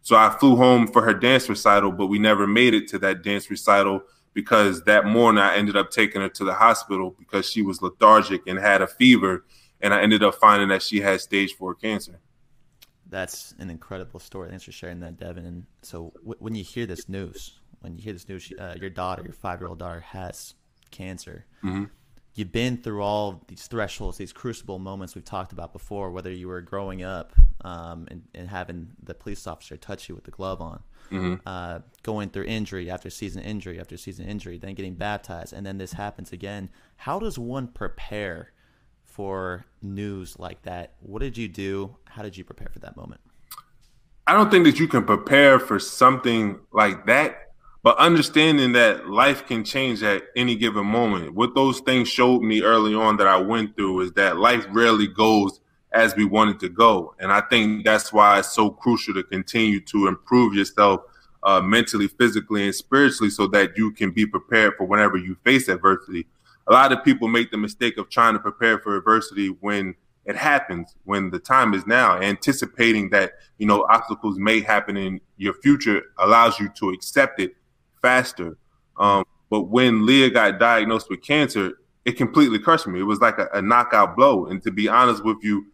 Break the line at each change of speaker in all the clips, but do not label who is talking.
So I flew home for her dance recital, but we never made it to that dance recital because that morning I ended up taking her to the hospital because she was lethargic and had a fever. And I ended up finding that she had stage 4 cancer.
That's an incredible story. Thanks for sharing that, Devon. And so when you hear this news, your daughter, your 5-year-old daughter has cancer.
Mm-hmm.
You've been through all these thresholds, these crucible moments we've talked about before, whether you were growing up and having the police officer touch you with the glove on, going through injury after season injury after season injury, then getting baptized, and then this happens again. How does one prepare for news like that? What did you do? How did you prepare for that moment?
I don't think that you can prepare for something like that, but understanding that life can change at any given moment. What those things showed me early on that I went through is that life rarely goes as we want it to go. And I think that's why it's so crucial to continue to improve yourself mentally, physically, and spiritually so that you can be prepared for whenever you face adversity. A lot of people make the mistake of trying to prepare for adversity when it happens, when the time is now. Anticipating that, obstacles may happen in your future allows you to accept it faster. But when Leah got diagnosed with cancer, it completely crushed me. It was like a knockout blow. And to be honest with you,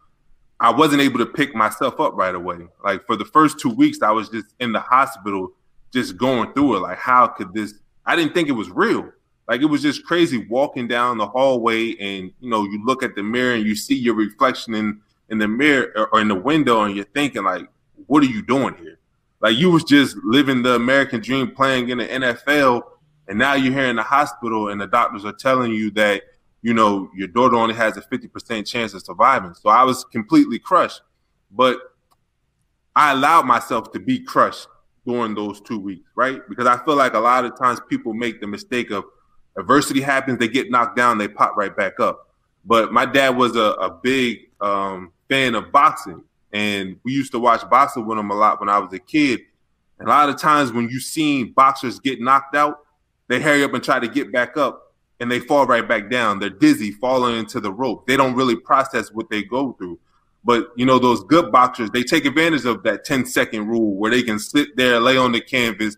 I wasn't able to pick myself up right away. Like for the first 2 weeks, I was just in the hospital, just going through it. Like, how could this? I didn't think it was real. Like, it was just crazy walking down the hallway and, you look at the mirror and you see your reflection in the mirror or in the window and you're thinking, like, what are you doing here? Like, you was just living the American dream playing in the NFL, and now you're here in the hospital and the doctors are telling you that, your daughter only has a 50% chance of surviving. So I was completely crushed. But I allowed myself to be crushed during those 2 weeks, right? Because I feel like a lot of times people make the mistake of adversity happens, they get knocked down, they pop right back up. But my dad was a big fan of boxing, and we used to watch boxing with him a lot when I was a kid. And a lot of times when you seen boxers get knocked out, they hurry up and try to get back up, and they fall right back down. They're dizzy, falling into the rope. They don't really process what they go through. But, those good boxers, they take advantage of that 10-second rule where they can sit there, lay on the canvas,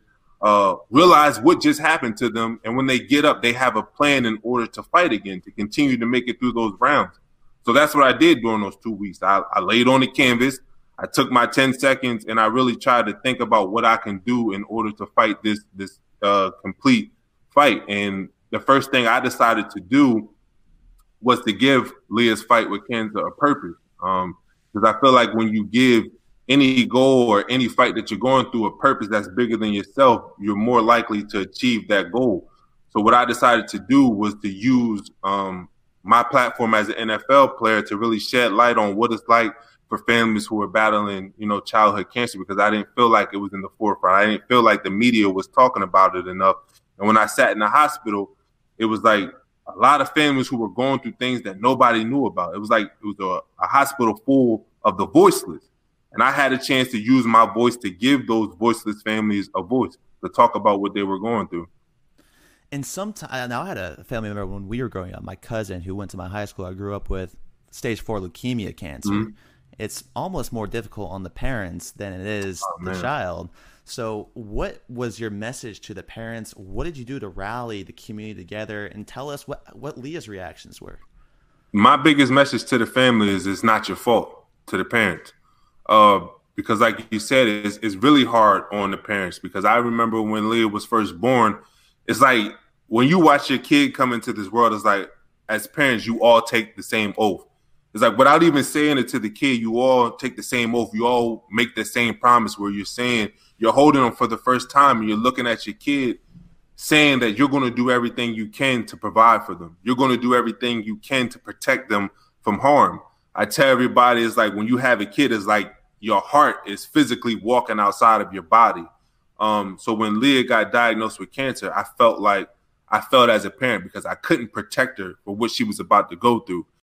realize what just happened to them. And when they get up, they have a plan in order to fight again, to continue to make it through those rounds. So that's what I did during those 2 weeks. I laid on the canvas. I took my 10 seconds and I really tried to think about what I can do in order to fight this complete fight. And the first thing I decided to do was to give Leah's fight with cancer a purpose. Because I feel like when you give any goal or any fight that you're going through a purpose that's bigger than yourself, you're more likely to achieve that goal. So what I decided to do was to use my platform as an NFL player to really shed light on what it's like for families who are battling, childhood cancer, because I didn't feel like it was in the forefront. I didn't feel like the media was talking about it enough. And when I sat in the hospital, it was like a lot of families who were going through things that nobody knew about. It was like it was a hospital full of the voiceless. And I had a chance to use my voice to give those voiceless families a voice, to talk about what they were going through.
And sometimes, now I had a family member when we were growing up, my cousin who went to my high school, I grew up with stage 4 leukemia cancer. Mm-hmm. It's almost more difficult on the parents than it is the child. So what was your message to the parents? What did you do to rally the community together? And tell us what Leah's reactions were.
My biggest message to the family is it's not your fault, to the parents. Because like you said, it's really hard on the parents, because I remember when Leah was first born, it's like when you watch your kid come into this world, it's like as parents, you all take the same oath. It's like without even saying it to the kid, you all take the same oath. You all make the same promise where you're saying you're holding them for the first time and you're looking at your kid saying that you're going to do everything you can to provide for them. You're going to do everything you can to protect them from harm. I tell everybody, it's like when you have a kid, it's like your heart is physically walking outside of your body. So when Leah got diagnosed with cancer, I felt as a parent, because I couldn't protect her for what she was about to go through.